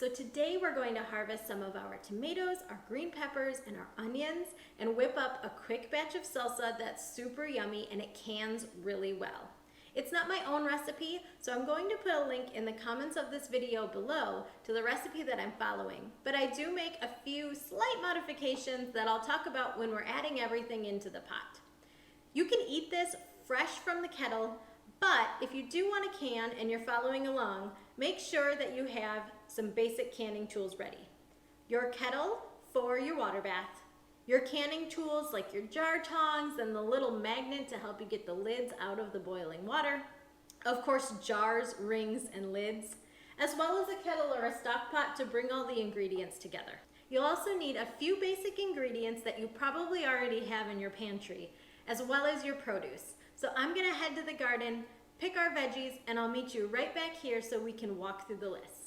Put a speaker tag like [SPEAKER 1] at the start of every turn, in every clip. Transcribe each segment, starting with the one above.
[SPEAKER 1] So today we're going to harvest some of our tomatoes, our green peppers, and our onions and whip up a quick batch of salsa that's super yummy and it cans really well. It's not my own recipe, so I'm going to put a link in the comments of this video below to the recipe that I'm following, but I do make a few slight modifications that I'll talk about when we're adding everything into the pot. You can eat this fresh from the kettle, but if you do want to can and you're following along, make sure that you have some basic canning tools ready. Your kettle for your water bath, your canning tools like your jar tongs and the little magnet to help you get the lids out of the boiling water. Of course, jars, rings, and lids, as well as a kettle or a stock pot to bring all the ingredients together. You'll also need a few basic ingredients that you probably already have in your pantry, as well as your produce. So I'm gonna head to the garden, pick our veggies, and I'll meet you right back here so we can walk through the list.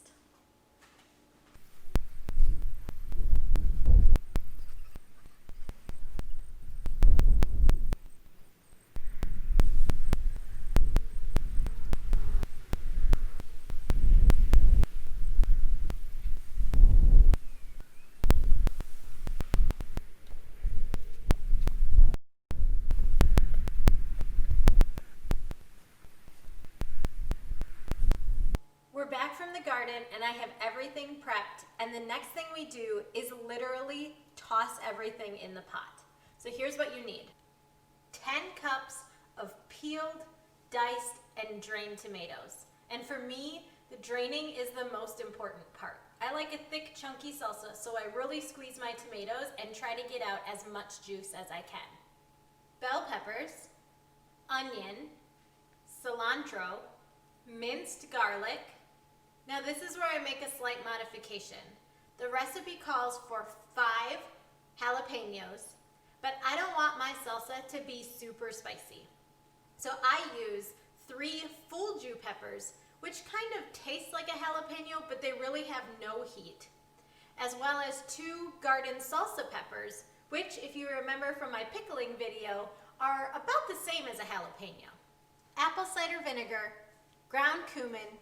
[SPEAKER 1] We're back from the garden and I have everything prepped, and the next thing we do is literally toss everything in the pot. So here's what you need. 10 cups of peeled, diced, and drained tomatoes. And for me, the draining is the most important part. I like a thick, chunky salsa, so I really squeeze my tomatoes and try to get out as much juice as I can. Bell peppers, onion, cilantro, minced garlic. Now this is where I make a slight modification. The recipe calls for 5 jalapenos, but I don't want my salsa to be super spicy. So I use 3 full Jew peppers, which kind of taste like a jalapeno, but they really have no heat. As well as 2 garden salsa peppers, which if you remember from my pickling video, are about the same as a jalapeno. Apple cider vinegar, ground cumin,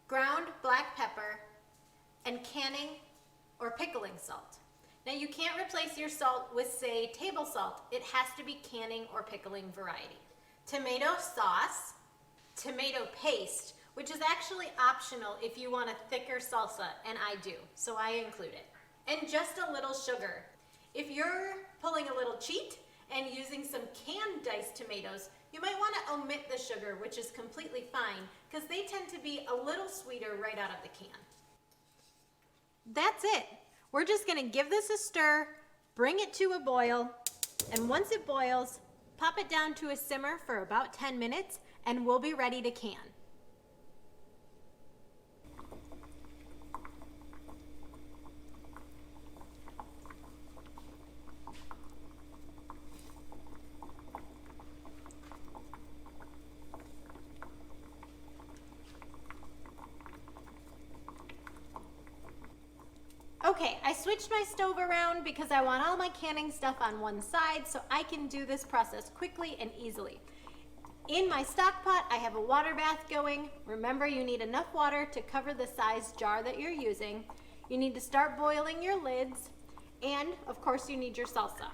[SPEAKER 1] ground black pepper, and canning or pickling salt. Now you can't replace your salt with, say, table salt. It has to be canning or pickling variety. Tomato sauce, tomato paste, which is actually optional if you want a thicker salsa, and I do, so I include it. And just a little sugar. If you're pulling a little cheat and using some canned diced tomatoes, you might want to omit the sugar, which is completely fine, because they tend to be a little sweeter right out of the can. That's it. We're just going to give this a stir, bring it to a boil, and once it boils, pop it down to a simmer for about 10 minutes, and we'll be ready to can. Okay, I switched my stove around because I want all my canning stuff on one side so I can do this process quickly and easily. In my stock pot, I have a water bath going. Remember, you need enough water to cover the size jar that you're using. You need to start boiling your lids, and of course you need your salsa.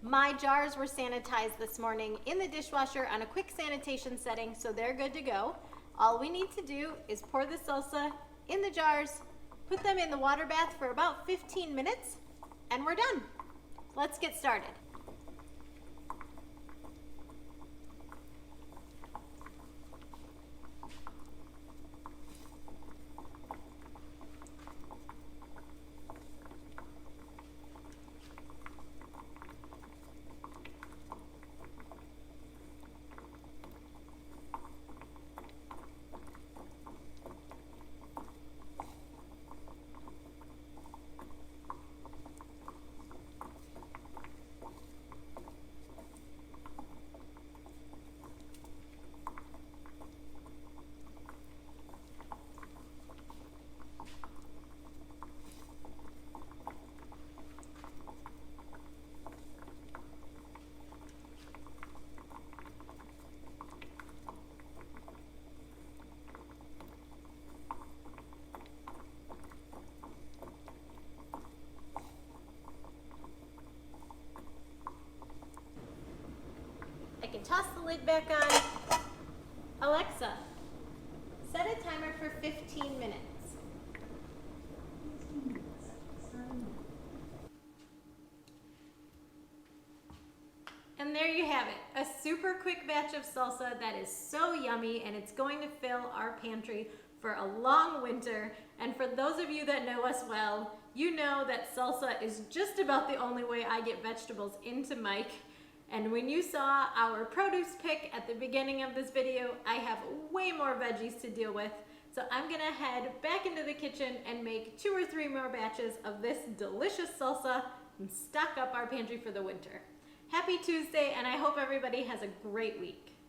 [SPEAKER 1] My jars were sanitized this morning in the dishwasher on a quick sanitation setting, so they're good to go. All we need to do is pour the salsa in the jars, put them in the water bath for about 15 minutes, and we're done. Let's get started. can toss the lid back on. Alexa, set a timer for 15 minutes. And there you have it, a super quick batch of salsa that is so yummy, and it's going to fill our pantry for a long winter. And for those of you that know us well, you know that salsa is just about the only way I get vegetables into Mike. And when you saw our produce pick at the beginning of this video, I have way more veggies to deal with. So I'm gonna head back into the kitchen and make 2 or 3 more batches of this delicious salsa and stock up our pantry for the winter. Happy Tuesday, and I hope everybody has a great week.